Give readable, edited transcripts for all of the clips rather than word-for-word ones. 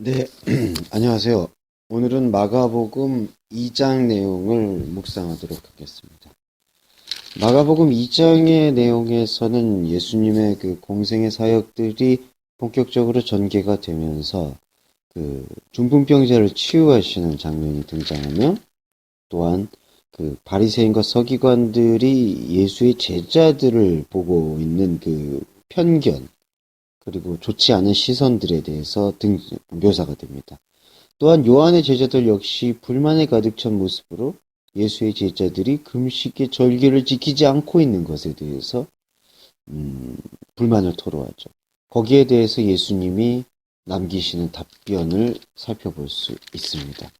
네, 안녕하세요. 오늘은 마가복음 2장 내용을 묵상하도록 하겠습니다. 마가복음 2장의 내용에서는 예수님의 그 공생의 사역들이 본격적으로 전개가 되면서 그 중풍병자를 치유하시는 장면이 등장하며, 또한 그 바리새인과 서기관들이 예수의 제자들을 보고 있는 그 편견, 그리고 좋지 않은 시선들에 대해서 묘사가 됩니다. 또한 요한의 제자들 역시 불만에 가득 찬 모습으로 예수의 제자들이 금식의 절기를 지키지 않고 있는 것에 대해서 불만을 토로하죠. 거기에 대해서 예수님이 남기시는 답변을 살펴볼 수 있습니다.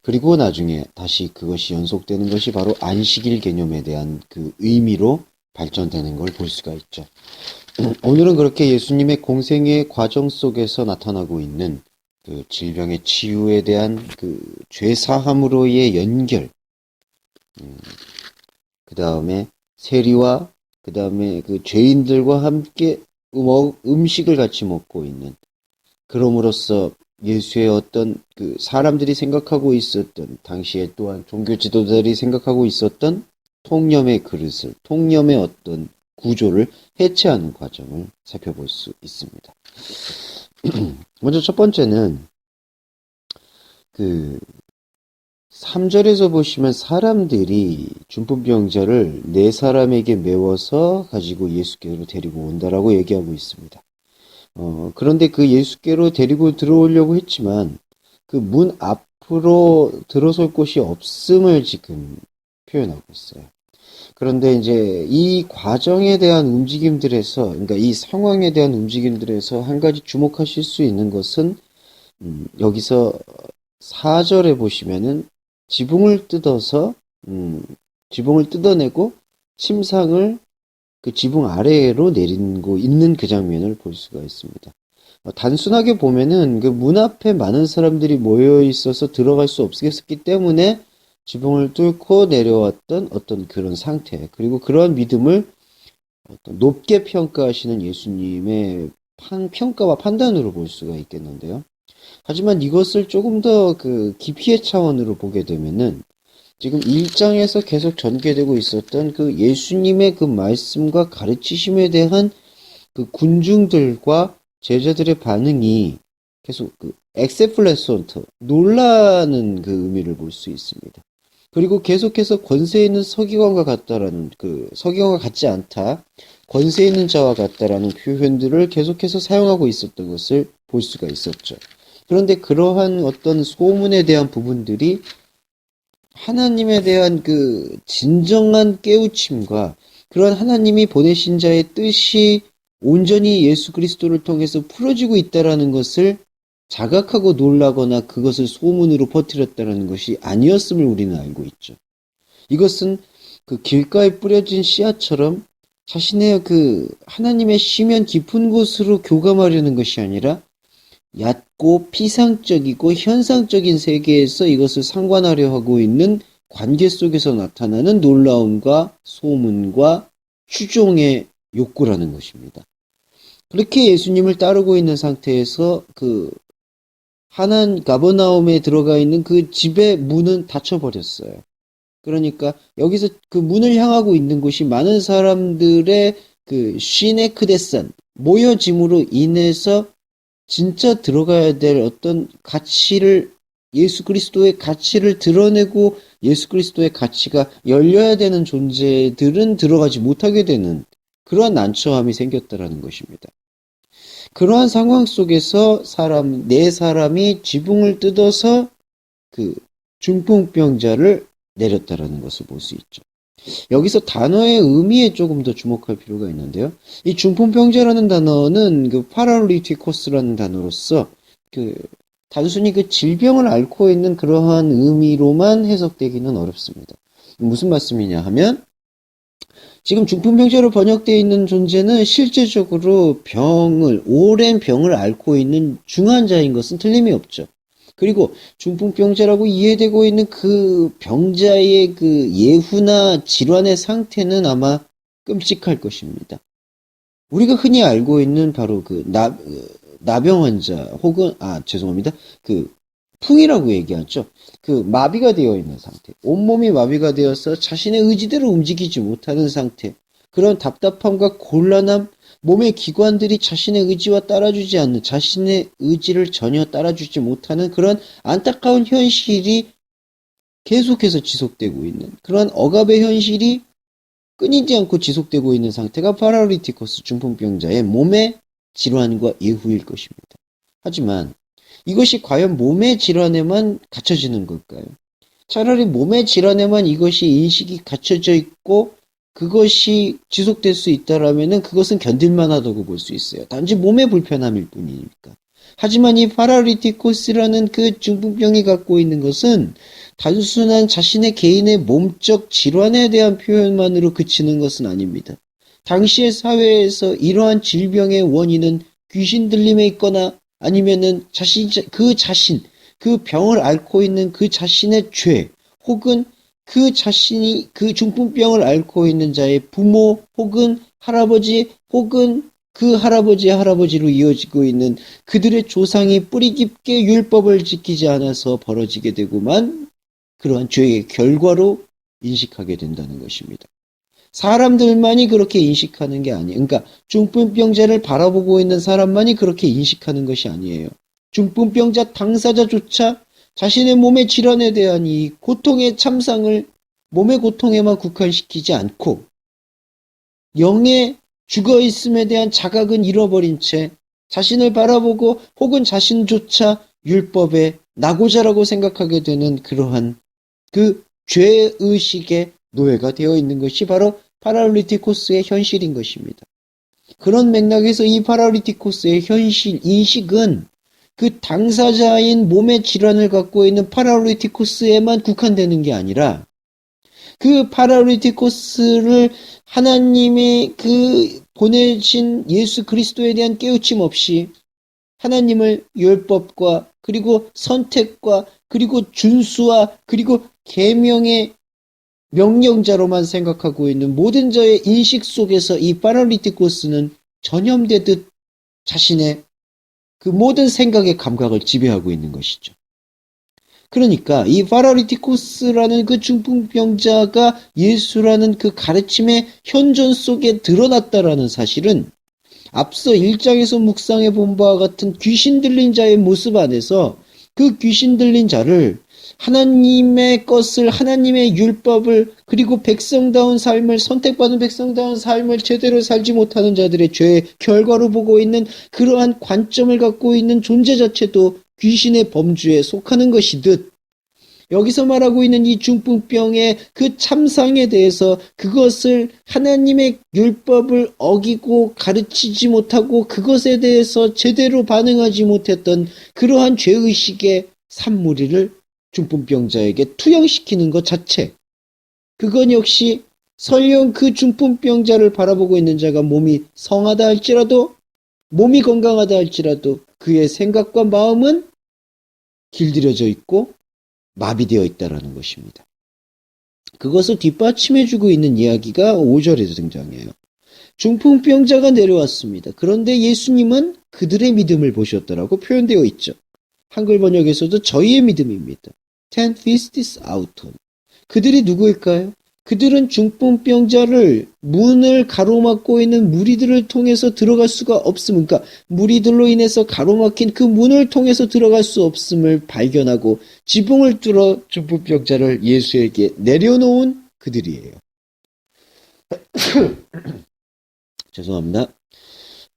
그리고 나중에 다시 그것이 연속되는 것이 바로 안식일 개념에 대한 그 의미로 발전되는 걸 볼 수가 있죠. 오늘은 그렇게 예수님의 공생의 과정 속에서 나타나고 있는 그 질병의 치유에 대한 그 죄사함으로의 연결, 그 다음에 세리와 그 다음에 그 죄인들과 함께 음식을 같이 먹고 있는, 그럼으로써 예수의 어떤 그 사람들이 생각하고 있었던, 당시에 또한 종교 지도자들이 생각하고 있었던 통념의 그릇을, 통념의 어떤 구조를 해체하는 과정을 살펴볼 수 있습니다. 먼저 첫 번째는 그 3절에서 보시면 사람들이 중풍병자를 네 사람에게 메워서 가지고 예수께로 데리고 온다라고 얘기하고 있습니다. 그런데 그 예수께로 데리고 들어오려고 했지만 그 문 앞으로 들어설 곳이 없음을 지금 표현하고 있어요. 그런데 이제 이 과정에 대한 움직임들에서, 그러니까 이 상황에 대한 움직임들에서 한 가지 주목하실 수 있는 것은, 여기서 4절에 보시면은 지붕을 뜯어서, 지붕을 뜯어내고 침상을 그 지붕 아래로 내리고 있는 그 장면을 볼 수가 있습니다. 단순하게 보면은 그 문 앞에 많은 사람들이 모여 있어서 들어갈 수 없었기 때문에 지붕을 뚫고 내려왔던 어떤 그런 상태, 그리고 그러한 믿음을 어떤 높게 평가하시는 예수님의 평가와 판단으로 볼 수가 있겠는데요. 하지만 이것을 조금 더 그 깊이의 차원으로 보게 되면은 지금 1장에서 계속 전개되고 있었던 그 예수님의 그 말씀과 가르치심에 대한 그 군중들과 제자들의 반응이 계속 그 엑세플레손트, 놀라는 그 의미를 볼 수 있습니다. 그리고 계속해서 권세 있는 서기관과 같다라는, 그 서기관과 같지 않다, 권세 있는 자와 같다라는 표현들을 계속해서 사용하고 있었던 것을 볼 수가 있었죠. 그런데 그러한 어떤 소문에 대한 부분들이 하나님에 대한 그 진정한 깨우침과 그런 하나님이 보내신 자의 뜻이 온전히 예수 그리스도를 통해서 풀어지고 있다라는 것을 자각하고 놀라거나 그것을 소문으로 퍼뜨렸다는 것이 아니었음을 우리는 알고 있죠. 이것은 그 길가에 뿌려진 씨앗처럼 자신의 그 하나님의 시면 깊은 곳으로 교감하려는 것이 아니라 얕고 피상적이고 현상적인 세계에서 이것을 상관하려 하고 있는 관계 속에서 나타나는 놀라움과 소문과 추종의 욕구라는 것입니다. 그렇게 예수님을 따르고 있는 상태에서 그 가버나움에 들어가 있는 그 집의 문은 닫혀버렸어요. 그러니까 여기서 그 문을 향하고 있는 곳이 많은 사람들의 그 시네크데산, 모여짐으로 인해서 진짜 들어가야 될 어떤 가치를, 예수 그리스도의 가치를 드러내고 예수 그리스도의 가치가 열려야 되는 존재들은 들어가지 못하게 되는 그러한 난처함이 생겼다라는 것입니다. 그러한 상황 속에서 네 사람이 지붕을 뜯어서 그 중풍병자를 내렸다라는 것을 볼 수 있죠. 여기서 단어의 의미에 조금 더 주목할 필요가 있는데요. 이 중풍병자라는 단어는 그 파라리티코스라는 단어로서 그 단순히 그 질병을 앓고 있는 그러한 의미로만 해석되기는 어렵습니다. 무슨 말씀이냐 하면, 지금 중풍병자로 번역되어 있는 존재는 실제적으로 오랜 병을 앓고 있는 중환자인 것은 틀림이 없죠. 그리고 중풍병자라고 이해되고 있는 그 병자의 그 예후나 질환의 상태는 아마 끔찍할 것입니다. 우리가 흔히 알고 있는 바로 그 나병 환자 혹은 죄송합니다. 그 풍이라고 얘기하죠. 그 마비가 되어 있는 상태. 온몸이 마비가 되어서 자신의 의지대로 움직이지 못하는 상태. 그런 답답함과 곤란함, 몸의 기관들이 자신의 의지와 따라주지 않는, 자신의 의지를 전혀 따라주지 못하는 그런 안타까운 현실이 계속해서 지속되고 있는 그런 억압의 현실이 끊이지 않고 지속되고 있는 상태가 파라리티코스 중풍병자의 몸의 질환과 예후일 것입니다. 하지만 이것이 과연 몸의 질환에만 갖춰지는 걸까요? 차라리 몸의 질환에만 이것이 인식이 갖춰져 있고 그것이 지속될 수 있다라면은 그것은 견딜만하다고 볼 수 있어요. 단지 몸의 불편함일 뿐이니까. 하지만 이 파라리티코스라는 그 중풍병이 갖고 있는 것은 단순한 자신의 개인의 몸적 질환에 대한 표현만으로 그치는 것은 아닙니다. 당시의 사회에서 이러한 질병의 원인은 귀신 들림에 있거나 아니면은 그 병을 앓고 있는 그 자신의 죄, 혹은 그 자신이 그 중풍병을 앓고 있는 자의 부모, 혹은 할아버지, 혹은 그 할아버지의 할아버지로 이어지고 있는 그들의 조상이 뿌리 깊게 율법을 지키지 않아서 벌어지게 되고만 그러한 죄의 결과로 인식하게 된다는 것입니다. 사람들만이 그렇게 인식하는 게 아니에요. 그러니까 중풍병자를 바라보고 있는 사람만이 그렇게 인식하는 것이 아니에요. 중풍병자 당사자조차 자신의 몸의 질환에 대한 이 고통의 참상을 몸의 고통에만 국한시키지 않고 영의 죽어있음에 대한 자각은 잃어버린 채 자신을 바라보고 혹은 자신조차 율법의 낙오자라고 생각하게 되는 그러한 그 죄의식의 노예가 되어 있는 것이 바로 파라리티코스의 현실인 것입니다. 그런 맥락에서 이 파라리티코스의 현실, 인식은 그 당사자인 몸의 질환을 갖고 있는 파라리티코스에만 국한되는 게 아니라 그 파라리티코스를 하나님이 그 보내신 예수 그리스도에 대한 깨우침 없이 하나님을 율법과 그리고 선택과 그리고 준수와 그리고 계명의 명령자로만 생각하고 있는 모든 자의 인식 속에서 이 파라리티코스는 전염되듯 자신의 그 모든 생각의 감각을 지배하고 있는 것이죠. 그러니까 이 파라리티코스라는 그 중풍병자가 예수라는 그 가르침의 현존 속에 드러났다라는 사실은 앞서 1장에서 묵상해 본 바와 같은 귀신 들린 자의 모습 안에서 그 귀신 들린 자를 하나님의 것을, 하나님의 율법을, 그리고 백성다운 삶을, 선택받은 백성다운 삶을 제대로 살지 못하는 자들의 죄의 결과로 보고 있는 그러한 관점을 갖고 있는 존재 자체도 귀신의 범주에 속하는 것이듯, 여기서 말하고 있는 이 중풍병의 그 참상에 대해서 그것을 하나님의 율법을 어기고 가르치지 못하고 그것에 대해서 제대로 반응하지 못했던 그러한 죄의식의 산무리를 중풍병자에게 투영시키는 것 자체, 그건 역시 설령 그 중풍병자를 바라보고 있는 자가 몸이 성하다 할지라도, 몸이 건강하다 할지라도 그의 생각과 마음은 길들여져 있고 마비되어 있다라는 것입니다. 그것을 뒷받침해주고 있는 이야기가 5절에서 등장해요. 중풍병자가 내려왔습니다. 그런데 예수님은 그들의 믿음을 보셨더라고 표현되어 있죠. 한글 번역에서도 저희의 믿음입니다. Ten pistis auton. 그들이 누구일까요? 그들은 중풍병자를 문을 가로막고 있는 무리들을 통해서 들어갈 수가 없음, 그러니까 무리들로 인해서 가로막힌 그 문을 통해서 들어갈 수 없음을 발견하고 지붕을 뚫어 중풍병자를 예수에게 내려놓은 그들이에요. 죄송합니다.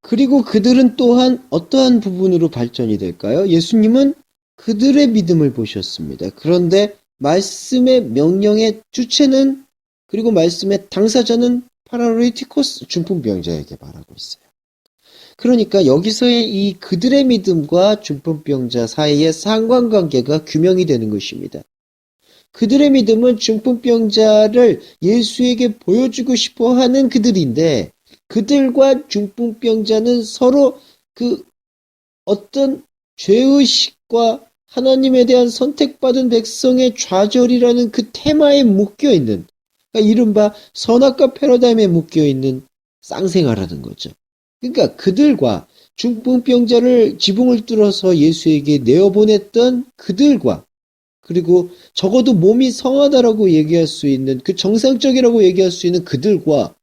그리고 그들은 또한 어떠한 부분으로 발전이 될까요? 예수님은 그들의 믿음을 보셨습니다. 그런데 말씀의 명령의 주체는, 그리고 말씀의 당사자는 파라리티코스 중풍병자에게 말하고 있어요. 그러니까 여기서의 이 그들의 믿음과 중풍병자 사이의 상관관계가 규명이 되는 것입니다. 그들의 믿음은 중풍병자를 예수에게 보여주고 싶어 하는 그들인데, 그들과 중풍병자는 서로 그 어떤 죄의식과 하나님에 대한 선택받은 백성의 좌절이라는 그 테마에 묶여있는, 그러니까 이른바 선악과 패러다임에 묶여있는 쌍생아라는 거죠. 그러니까 그들과 중풍병자를 지붕을 뚫어서 예수에게 내어보냈던 그들과, 그리고 적어도 몸이 성하다라고 얘기할 수 있는, 그 정상적이라고 얘기할 수 있는 그들과,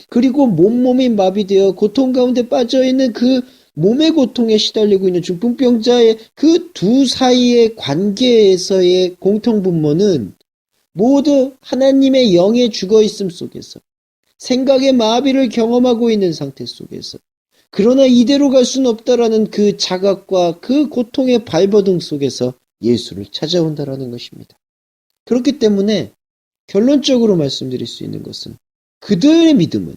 그리고 몸이 마비되어 고통 가운데 빠져있는 그 몸의 고통에 시달리고 있는 중풍병자의 그 두 사이의 관계에서의 공통분모는 모두 하나님의 영의 죽어있음 속에서, 생각의 마비를 경험하고 있는 상태 속에서, 그러나 이대로 갈 수는 없다라는 그 자각과 그 고통의 발버둥 속에서 예수를 찾아온다라는 것입니다. 그렇기 때문에 결론적으로 말씀드릴 수 있는 것은 그들의 믿음은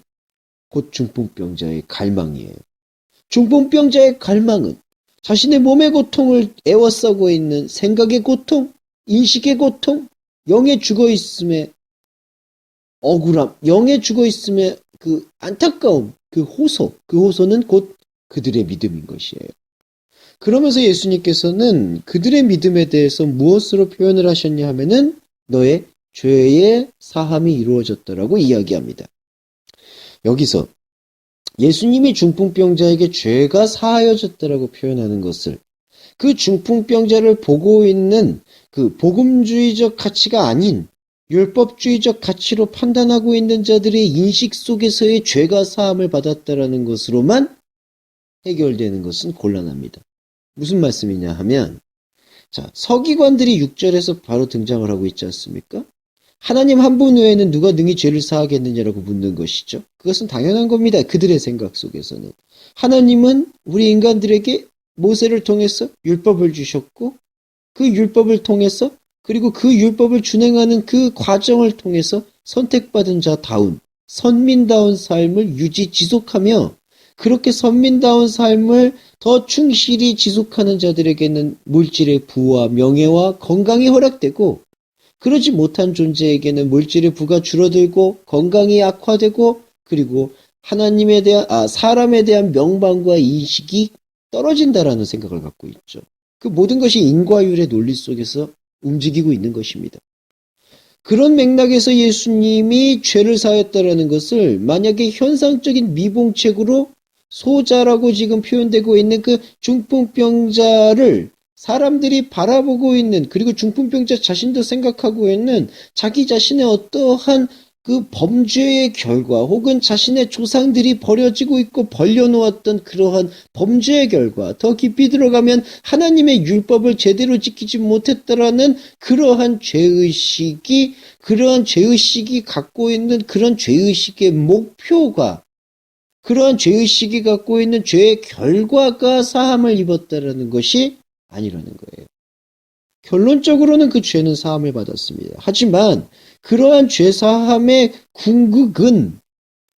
곧 중풍병자의 갈망이에요. 중풍병자의 갈망은 자신의 몸의 고통을 애워싸고 있는 생각의 고통, 인식의 고통, 영의 죽어있음의 억울함, 영의 죽어있음의 그 안타까움, 그 호소는 곧 그들의 믿음인 것이에요. 그러면서 예수님께서는 그들의 믿음에 대해서 무엇으로 표현을 하셨냐 하면은 너의 죄의 사함이 이루어졌다라고 이야기합니다. 여기서 예수님이 중풍병자에게 죄가 사하여졌다라고 표현하는 것을, 그 중풍병자를 보고 있는 그 복음주의적 가치가 아닌 율법주의적 가치로 판단하고 있는 자들의 인식 속에서의 죄가 사함을 받았다라는 것으로만 해결되는 것은 곤란합니다. 무슨 말씀이냐 하면, 자, 서기관들이 6절에서 바로 등장을 하고 있지 않습니까? 하나님 한 분 외에는 누가 능히 죄를 사하겠느냐라고 묻는 것이죠. 그것은 당연한 겁니다. 그들의 생각 속에서는. 하나님은 우리 인간들에게 모세를 통해서 율법을 주셨고, 그 율법을 통해서, 그리고 그 율법을 준행하는 그 과정을 통해서 선택받은 자다운, 선민다운 삶을 지속하며, 그렇게 선민다운 삶을 더 충실히 지속하는 자들에게는 물질의 부와 명예와 건강이 허락되고, 그러지 못한 존재에게는 물질의 부가 줄어들고 건강이 악화되고, 그리고 사람에 대한 명방과 인식이 떨어진다라는 생각을 갖고 있죠. 그 모든 것이 인과율의 논리 속에서 움직이고 있는 것입니다. 그런 맥락에서 예수님이 죄를 사했다라는 것을 만약에 현상적인 미봉책으로 소자라고 지금 표현되고 있는 그 중풍병자를 사람들이 바라보고 있는, 그리고 중풍병자 자신도 생각하고 있는 자기 자신의 어떠한 그 범죄의 결과, 혹은 자신의 조상들이 버려지고 있고 벌려놓았던 그러한 범죄의 결과, 더 깊이 들어가면 하나님의 율법을 제대로 지키지 못했다라는 그러한 죄의식이 갖고 있는 그런 죄의식의 목표가, 그러한 죄의식이 갖고 있는 죄의 결과가 사함을 입었다라는 것이 아니라는 거예요. 결론적으로는 그 죄는 사함을 받았습니다. 하지만 그러한 죄 사함의 궁극은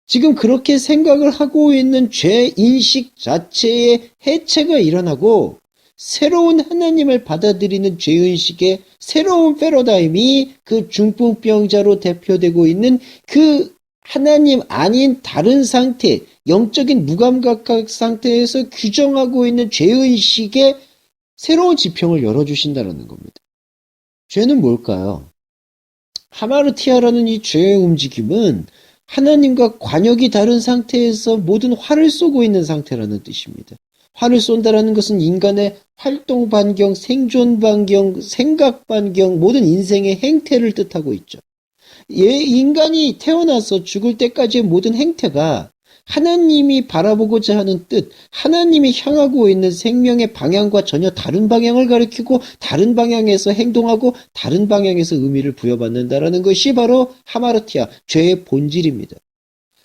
지금 그렇게 생각을 하고 있는 죄 인식 자체의 해체가 일어나고, 새로운 하나님을 받아들이는 죄의식의 새로운 패러다임이 그 중풍병자로 대표되고 있는 그 하나님 아닌 다른 상태, 영적인 무감각 상태에서 규정하고 있는 죄의식의 새로운 지평을 열어주신다는 겁니다. 죄는 뭘까요? 하마르티아라는 이 죄의 움직임은 하나님과 관역이 다른 상태에서 모든 화를 쏘고 있는 상태라는 뜻입니다. 화를 쏜다라는 것은 인간의 활동 반경, 생존 반경, 생각 반경, 모든 인생의 행태를 뜻하고 있죠. 인간이 태어나서 죽을 때까지의 모든 행태가 하나님이 바라보고자 하는 뜻, 하나님이 향하고 있는 생명의 방향과 전혀 다른 방향을 가리키고, 다른 방향에서 행동하고 다른 방향에서 의미를 부여받는다라는 것이 바로 하마르티아, 죄의 본질입니다.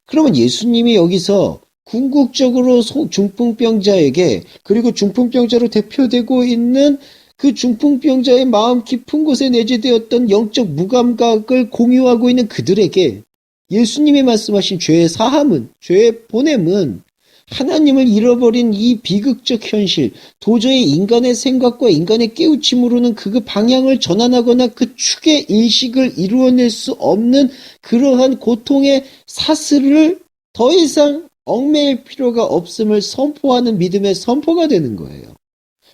그러면 예수님이 여기서 궁극적으로 중풍병자에게, 그리고 중풍병자로 대표되고 있는 그 중풍병자의 마음 깊은 곳에 내재되었던 영적 무감각을 공유하고 있는 그들에게 예수님이 말씀하신 죄의 사함은, 죄의 보냄은 하나님을 잃어버린 이 비극적 현실, 도저히 인간의 생각과 인간의 깨우침으로는 그 방향을 전환하거나 그 축의 인식을 이루어낼 수 없는 그러한 고통의 사슬을 더 이상 얽매일 필요가 없음을 선포하는 믿음의 선포가 되는 거예요.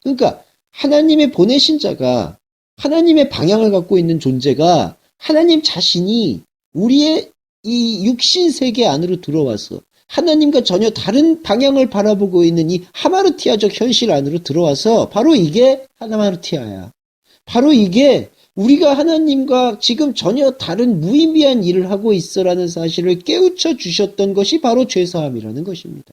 그러니까 하나님의 보내신 자가, 하나님의 방향을 갖고 있는 존재가 하나님 자신이 우리의 이 육신 세계 안으로 들어와서 하나님과 전혀 다른 방향을 바라보고 있는 이 하마르티아적 현실 안으로 들어와서 바로 이게 하마르티아야. 바로 이게 우리가 하나님과 지금 전혀 다른 무의미한 일을 하고 있어라는 사실을 깨우쳐 주셨던 것이 바로 죄사함이라는 것입니다.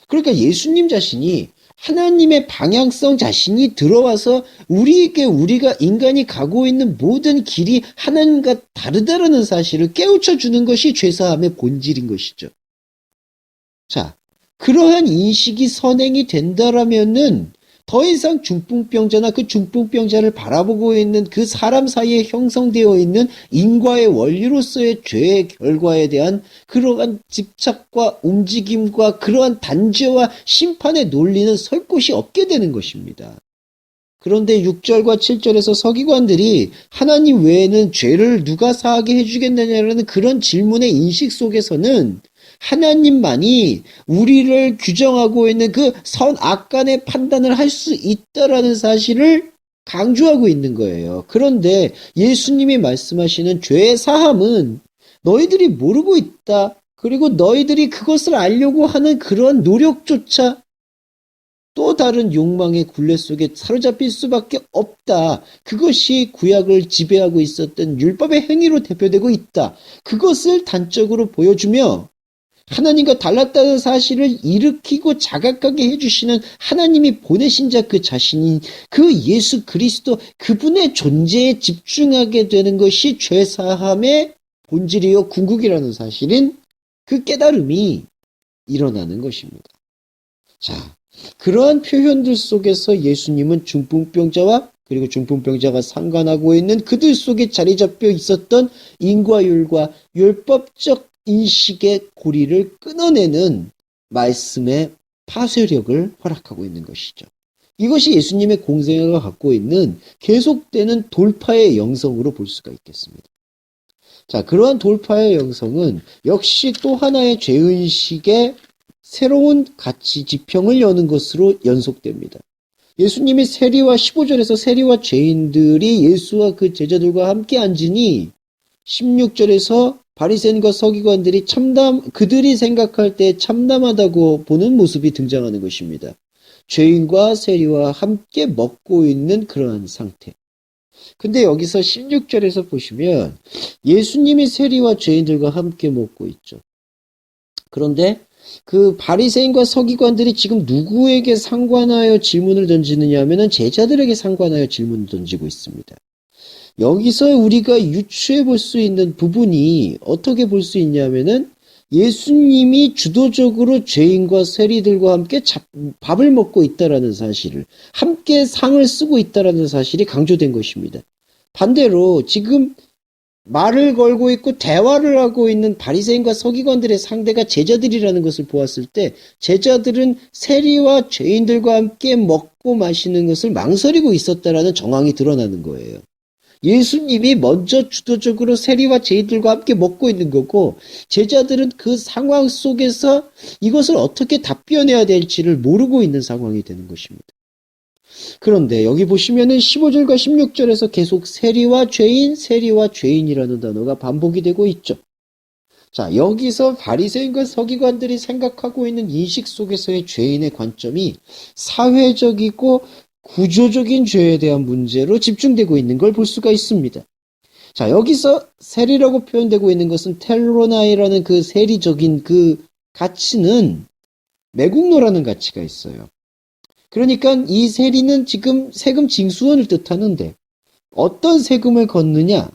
그러니까 예수님 자신이 하나님의 방향성 자신이 들어와서 우리에게 우리가 인간이 가고 있는 모든 길이 하나님과 다르다라는 사실을 깨우쳐 주는 것이 죄사함의 본질인 것이죠. 자, 그러한 인식이 선행이 된다라면은 더 이상 중풍병자나 그 중풍병자를 바라보고 있는 그 사람 사이에 형성되어 있는 인과의 원리로서의 죄의 결과에 대한 그러한 집착과 움직임과 그러한 단죄와 심판의 논리는 설 곳이 없게 되는 것입니다. 그런데 6절과 7절에서 서기관들이 하나님 외에는 죄를 누가 사하게 해주겠느냐라는 그런 질문의 인식 속에서는 하나님만이 우리를 규정하고 있는 그 선악 간의 판단을 할 수 있다라는 사실을 강조하고 있는 거예요. 그런데 예수님이 말씀하시는 죄의 사함은 너희들이 모르고 있다. 그리고 너희들이 그것을 알려고 하는 그런 노력조차 또 다른 욕망의 굴레 속에 사로잡힐 수밖에 없다. 그것이 구약을 지배하고 있었던 율법의 행위로 대표되고 있다. 그것을 단적으로 보여주며 하나님과 달랐다는 사실을 일으키고 자각하게 해주시는 하나님이 보내신 자 그 자신인 그 예수 그리스도 그분의 존재에 집중하게 되는 것이 죄사함의 본질이요 궁극이라는 사실인 그 깨달음이 일어나는 것입니다. 자, 그러한 표현들 속에서 예수님은 중풍병자와 그리고 중풍병자가 상관하고 있는 그들 속에 자리 잡혀 있었던 인과율과 율법적 인식의 고리를 끊어내는 말씀의 파쇄력을 허락하고 있는 것이죠. 이것이 예수님의 공생애가 갖고 있는 계속되는 돌파의 영성으로 볼 수가 있겠습니다. 자, 그러한 돌파의 영성은 역시 또 하나의 죄의식의 새로운 가치 지평을 여는 것으로 연속됩니다. 예수님이 세리와 15절에서 세리와 죄인들이 예수와 그 제자들과 함께 앉으니 16절에서 바리새인과 서기관들이 그들이 생각할 때 참담하다고 보는 모습이 등장하는 것입니다. 죄인과 세리와 함께 먹고 있는 그러한 상태. 근데 여기서 16절에서 보시면 예수님이 세리와 죄인들과 함께 먹고 있죠. 그런데 그 바리새인과 서기관들이 지금 누구에게 상관하여 질문을 던지느냐 하면은 제자들에게 상관하여 질문을 던지고 있습니다. 여기서 우리가 유추해 볼 수 있는 부분이 어떻게 볼 수 있냐면은 예수님이 주도적으로 죄인과 세리들과 함께 밥을 먹고 있다라는 사실을 함께 상을 쓰고 있다라는 사실이 강조된 것입니다. 반대로 지금 말을 걸고 있고 대화를 하고 있는 바리새인과 서기관들의 상대가 제자들이라는 것을 보았을 때 제자들은 세리와 죄인들과 함께 먹고 마시는 것을 망설이고 있었다라는 정황이 드러나는 거예요. 예수님이 먼저 주도적으로 세리와 죄인들과 함께 먹고 있는 거고 제자들은 그 상황 속에서 이것을 어떻게 답변해야 될지를 모르고 있는 상황이 되는 것입니다. 그런데 여기 보시면은 15절과 16절에서 계속 세리와 죄인이라는 단어가 반복이 되고 있죠. 자, 여기서 바리새인과 서기관들이 생각하고 있는 인식 속에서의 죄인의 관점이 사회적이고 구조적인 죄에 대한 문제로 집중되고 있는 걸 볼 수가 있습니다. 자, 여기서 세리라고 표현되고 있는 것은 텔로나이라는 그 세리적인 그 가치는 매국노라는 가치가 있어요. 그러니까 이 세리는 지금 세금 징수원을 뜻하는데 어떤 세금을 걷느냐?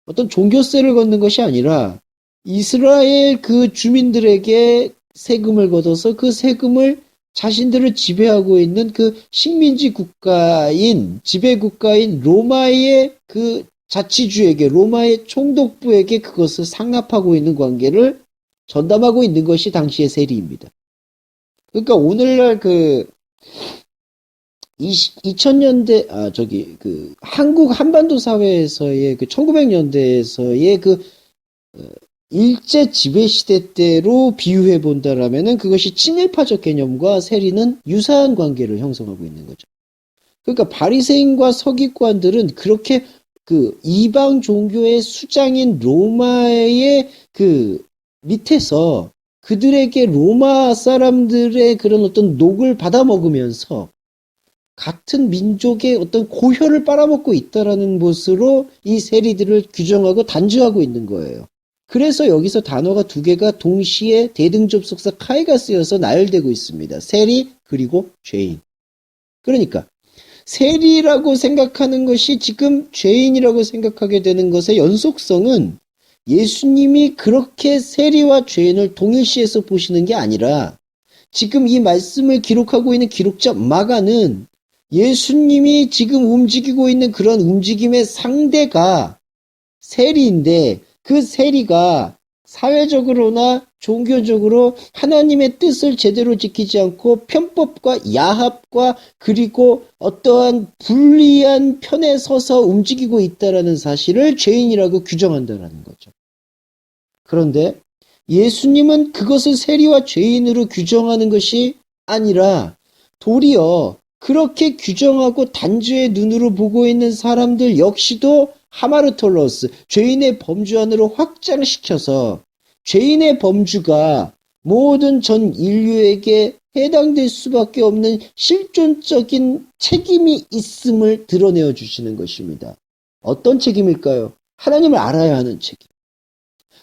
어떤 종교세를 걷는 것이 아니라 이스라엘 그 주민들에게 세금을 걷어서 그 세금을 자신들을 지배하고 있는 그 식민지 국가인, 지배 국가인 로마의 그 자치주에게, 로마의 총독부에게 그것을 상납하고 있는 관계를 전담하고 있는 것이 당시의 세리입니다. 그러니까 오늘날 그 2000년대, 한국 한반도 사회에서의 그 1900년대에서의 그 일제 지배 시대 때로 비유해 본다라면은 그것이 친일파적 개념과 세리는 유사한 관계를 형성하고 있는 거죠. 그러니까 바리새인과 서기관들은 그렇게 그 이방 종교의 수장인 로마의 그 밑에서 그들에게 로마 사람들의 그런 어떤 녹을 받아먹으면서 같은 민족의 어떤 고혈을 빨아먹고 있다라는 것으로 이 세리들을 규정하고 단죄하고 있는 거예요. 그래서 여기서 단어가 두 개가 동시에 대등접속사 카이가 쓰여서 나열되고 있습니다. 세리 그리고 죄인. 그러니까 세리라고 생각하는 것이 지금 죄인이라고 생각하게 되는 것의 연속성은 예수님이 그렇게 세리와 죄인을 동일시해서 보시는 게 아니라 지금 이 말씀을 기록하고 있는 기록자 마가는 예수님이 지금 움직이고 있는 그런 움직임의 상대가 세리인데 그 세리가 사회적으로나 종교적으로 하나님의 뜻을 제대로 지키지 않고 편법과 야합과 그리고 어떠한 불리한 편에 서서 움직이고 있다라는 사실을 죄인이라고 규정한다라는 거죠. 그런데 예수님은 그것을 세리와 죄인으로 규정하는 것이 아니라 도리어 그렇게 규정하고 단죄의 눈으로 보고 있는 사람들 역시도 하마르톨로스, 죄인의 범주 안으로 확장시켜서 죄인의 범주가 모든 전 인류에게 해당될 수밖에 없는 실존적인 책임이 있음을 드러내어 주시는 것입니다. 어떤 책임일까요? 하나님을 알아야 하는 책임.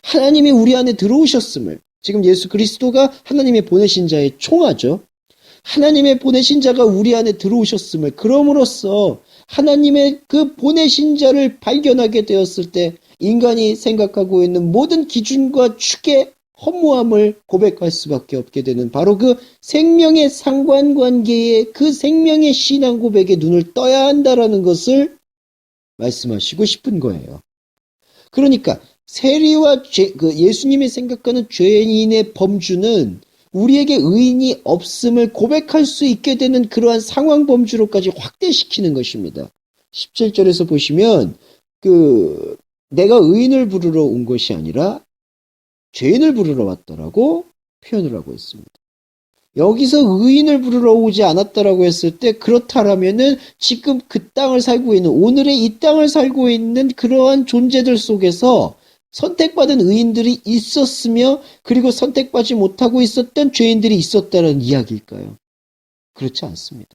하나님이 우리 안에 들어오셨음을, 지금 예수 그리스도가 하나님의 보내신 자의 총하죠. 하나님의 보내신 자가 우리 안에 들어오셨음을, 그럼으로써 하나님의 그 보내신 자를 발견하게 되었을 때 인간이 생각하고 있는 모든 기준과 축의 허무함을 고백할 수밖에 없게 되는 바로 그 생명의 상관관계에 그 생명의 신앙 고백에 눈을 떠야 한다라는 것을 말씀하시고 싶은 거예요. 그러니까 세리와 예수님이 생각하는 죄인의 범주는 우리에게 의인이 없음을 고백할 수 있게 되는 그러한 상황 범주로까지 확대시키는 것입니다. 17절에서 보시면 내가 의인을 부르러 온 것이 아니라 죄인을 부르러 왔더라고 표현을 하고 있습니다. 여기서 의인을 부르러 오지 않았다라고 했을 때 그렇다라면은 지금 그 땅을 살고 있는 오늘의 이 땅을 살고 있는 그러한 존재들 속에서 선택받은 의인들이 있었으며 그리고 선택받지 못하고 있었던 죄인들이 있었다는 이야기일까요? 그렇지 않습니다.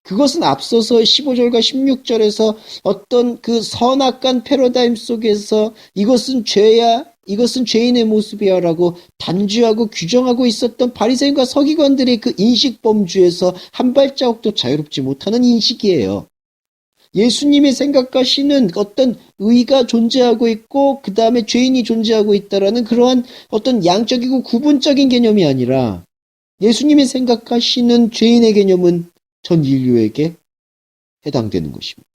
그것은 앞서서 15절과 16절에서 어떤 그 선악간 패러다임 속에서 이것은 죄야, 이것은 죄인의 모습이야 라고 단죄하고 규정하고 있었던 바리새인과 서기관들의 그 인식 범주에서 한 발자국도 자유롭지 못하는 인식이에요. 예수님이 생각하시는 어떤 의가 존재하고 있고 그 다음에 죄인이 존재하고 있다라는 그러한 어떤 양적이고 구분적인 개념이 아니라 예수님이 생각하시는 죄인의 개념은 전 인류에게 해당되는 것입니다.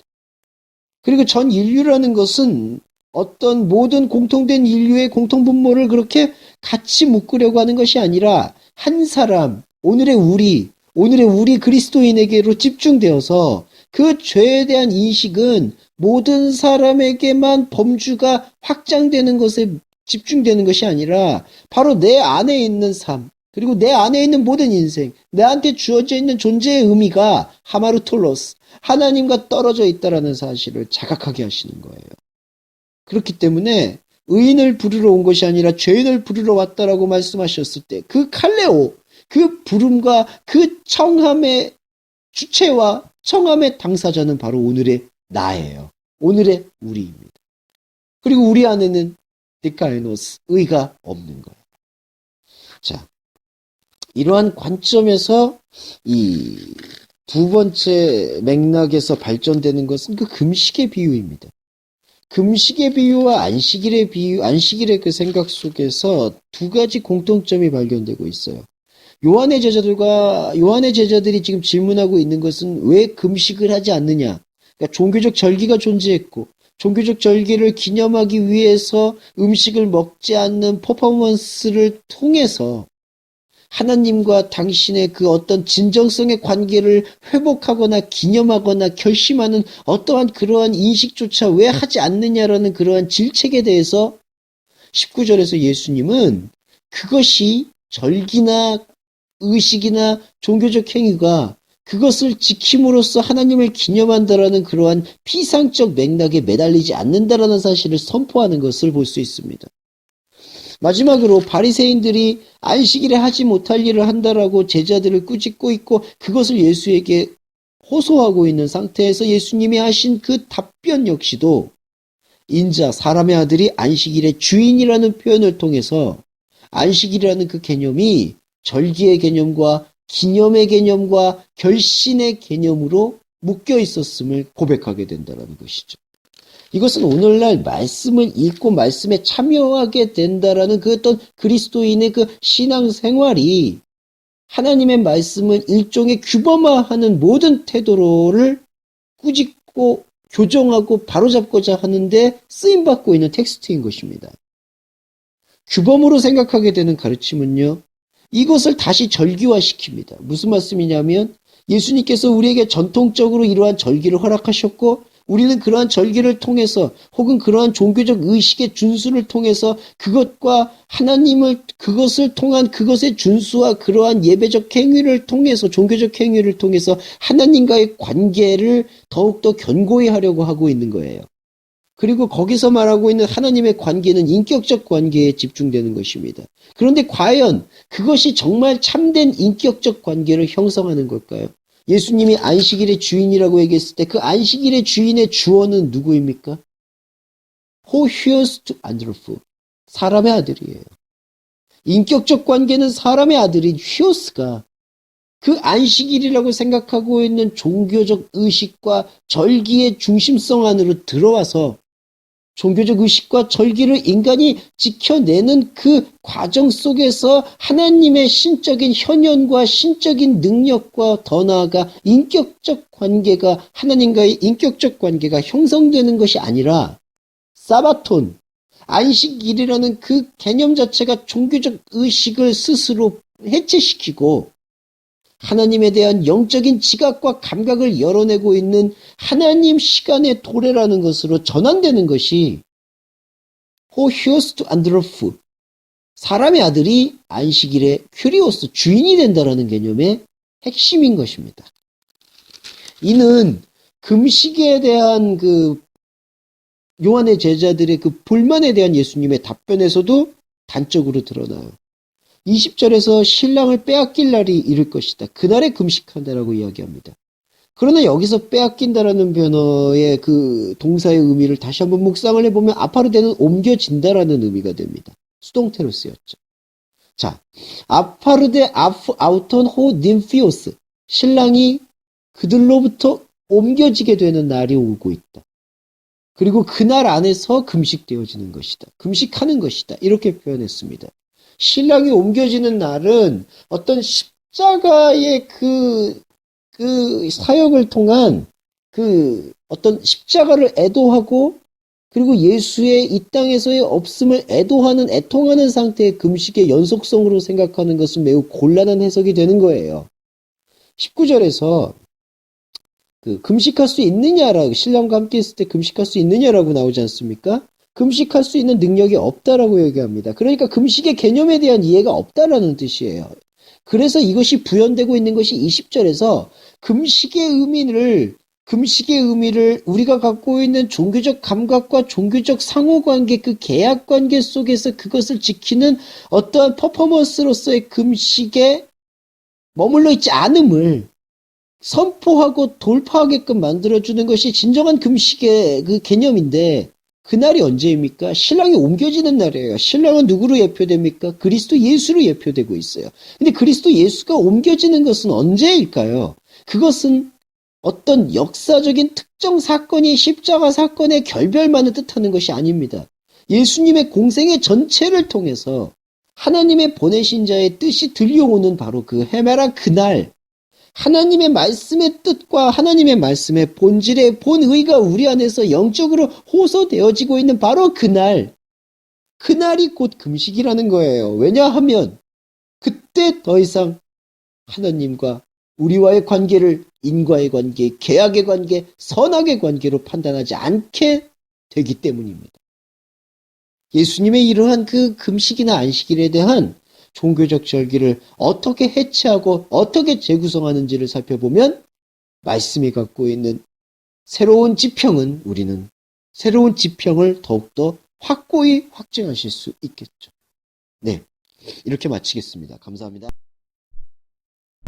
그리고 전 인류라는 것은 어떤 모든 공통된 인류의 공통분모를 그렇게 같이 묶으려고 하는 것이 아니라 한 사람, 오늘의 우리 그리스도인에게로 집중되어서 그 죄에 대한 인식은 모든 사람에게만 범주가 확장되는 것에 집중되는 것이 아니라 바로 내 안에 있는 삶, 그리고 내 안에 있는 모든 인생, 내한테 주어져 있는 존재의 의미가 하마르톨로스, 하나님과 떨어져 있다라는 사실을 자각하게 하시는 거예요. 그렇기 때문에 의인을 부르러 온 것이 아니라 죄인을 부르러 왔다라고 말씀하셨을 때 그 칼레오, 그 부름과 그 청함의 주체와 청함의 당사자는 바로 오늘의 나예요. 오늘의 우리입니다. 그리고 우리 안에는 디카이노스, 의가 없는 거예요. 자, 이러한 관점에서 이 두 번째 맥락에서 발전되는 것은 그 금식의 비유입니다. 금식의 비유와 안식일의 그 생각 속에서 두 가지 공통점이 발견되고 있어요. 요한의 제자들이 지금 질문하고 있는 것은 왜 금식을 하지 않느냐? 그러니까 종교적 절기가 존재했고, 종교적 절기를 기념하기 위해서 음식을 먹지 않는 퍼포먼스를 통해서 하나님과 당신의 그 어떤 진정성의 관계를 회복하거나 기념하거나 결심하는 어떠한 그러한 인식조차 왜 하지 않느냐라는 그러한 질책에 대해서 19절에서 예수님은 그것이 절기나 의식이나 종교적 행위가 그것을 지킴으로써 하나님을 기념한다라는 그러한 피상적 맥락에 매달리지 않는다라는 사실을 선포하는 것을 볼 수 있습니다. 마지막으로 바리새인들이 안식일에 하지 못할 일을 한다라고 제자들을 꾸짖고 있고 그것을 예수에게 호소하고 있는 상태에서 예수님이 하신 그 답변 역시도 인자 사람의 아들이 안식일의 주인이라는 표현을 통해서 안식일이라는 그 개념이 절기의 개념과 기념의 개념과 결신의 개념으로 묶여 있었음을 고백하게 된다는 것이죠. 이것은 오늘날 말씀을 읽고 말씀에 참여하게 된다라는 그 어떤 그리스도인의 그 신앙생활이 하나님의 말씀을 일종의 규범화하는 모든 태도를 꾸짖고 교정하고 바로잡고자 하는데 쓰임받고 있는 텍스트인 것입니다. 규범으로 생각하게 되는 가르침은요, 이것을 다시 절기화시킵니다. 무슨 말씀이냐면 예수님께서 우리에게 전통적으로 이러한 절기를 허락하셨고 우리는 그러한 절기를 통해서 혹은 그러한 종교적 의식의 준수를 통해서 그것과 하나님을 그것을 통한 그것의 준수와 그러한 예배적 행위를 통해서 종교적 행위를 통해서 하나님과의 관계를 더욱더 견고히 하려고 하고 있는 거예요. 그리고 거기서 말하고 있는 하나님의 관계는 인격적 관계에 집중되는 것입니다. 그런데 과연 그것이 정말 참된 인격적 관계를 형성하는 걸까요? 예수님이 안식일의 주인이라고 얘기했을 때 그 안식일의 주인의 주어는 누구입니까? 호휴스 안드로프, 사람의 아들이에요. 인격적 관계는 사람의 아들인 휴스가 그 안식일이라고 생각하고 있는 종교적 의식과 절기의 중심성 안으로 들어와서 종교적 의식과 절기를 인간이 지켜내는 그 과정 속에서 하나님의 신적인 현현과 신적인 능력과 더 나아가 인격적 관계가 하나님과의 인격적 관계가 형성되는 것이 아니라 사바톤, 안식일이라는 그 개념 자체가 종교적 의식을 스스로 해체시키고 하나님에 대한 영적인 지각과 감각을 열어내고 있는 하나님 시간의 도래라는 것으로 전환되는 것이 호휴스트 안드로프, 사람의 아들이 안식일의 큐리오스, 주인이 된다라는 개념의 핵심인 것입니다. 이는 금식에 대한 그 요한의 제자들의 그 불만에 대한 예수님의 답변에서도 단적으로 드러나요. 20절에서 신랑을 빼앗길 날이 이를 것이다. 그날에 금식한다라고 이야기합니다. 그러나 여기서 빼앗긴다라는 변어의 그 동사의 의미를 다시 한번 묵상을 해보면 아파르데는 옮겨진다라는 의미가 됩니다. 수동태로 쓰였죠. 자, 아파르데 아우턴 호 님피오스, 신랑이 그들로부터 옮겨지게 되는 날이 오고 있다. 그리고 그날 안에서 금식되어지는 것이다. 금식하는 것이다. 이렇게 표현했습니다. 신랑이 옮겨지는 날은 어떤 십자가의 그 사역을 통한 그 어떤 십자가를 애도하고 그리고 예수의 이 땅에서의 없음을 애도하는 애통하는 상태의 금식의 연속성으로 생각하는 것은 매우 곤란한 해석이 되는 거예요. 19절에서 그 금식할 수 있느냐라고 신랑과 함께 있을 때 금식할 수 있느냐라고 나오지 않습니까? 금식할 수 있는 능력이 없다라고 얘기합니다. 그러니까 금식의 개념에 대한 이해가 없다라는 뜻이에요. 그래서 이것이 부연되고 있는 것이 20절에서 금식의 의미를 우리가 갖고 있는 종교적 감각과 종교적 상호관계, 그 계약관계 속에서 그것을 지키는 어떠한 퍼포먼스로서의 금식에 머물러 있지 않음을 선포하고 돌파하게끔 만들어주는 것이 진정한 금식의 그 개념인데 그날이 언제입니까? 신랑이 옮겨지는 날이에요. 신랑은 누구로 예표됩니까? 그리스도 예수로 예표되고 있어요. 근데 그리스도 예수가 옮겨지는 것은 언제일까요? 그것은 어떤 역사적인 특정 사건이 십자가 사건의 결별만을 뜻하는 것이 아닙니다. 예수님의 공생의 전체를 통해서 하나님의 보내신 자의 뜻이 들려오는 바로 그 헤메라 그날, 하나님의 말씀의 뜻과 하나님의 말씀의 본질의 본의가 우리 안에서 영적으로 호소되어지고 있는 바로 그날이 곧 금식이라는 거예요. 왜냐하면 그때 더 이상 하나님과 우리와의 관계를 인과의 관계, 계약의 관계, 선악의 관계로 판단하지 않게 되기 때문입니다. 예수님의 이러한 그 금식이나 안식일에 대한 종교적 절기를 어떻게 해체하고 어떻게 재구성하는지를 살펴보면 말씀이 갖고 있는 새로운 지평은 우리는 새로운 지평을 더욱더 확고히 확증하실 수 있겠죠. 네, 이렇게 마치겠습니다. 감사합니다.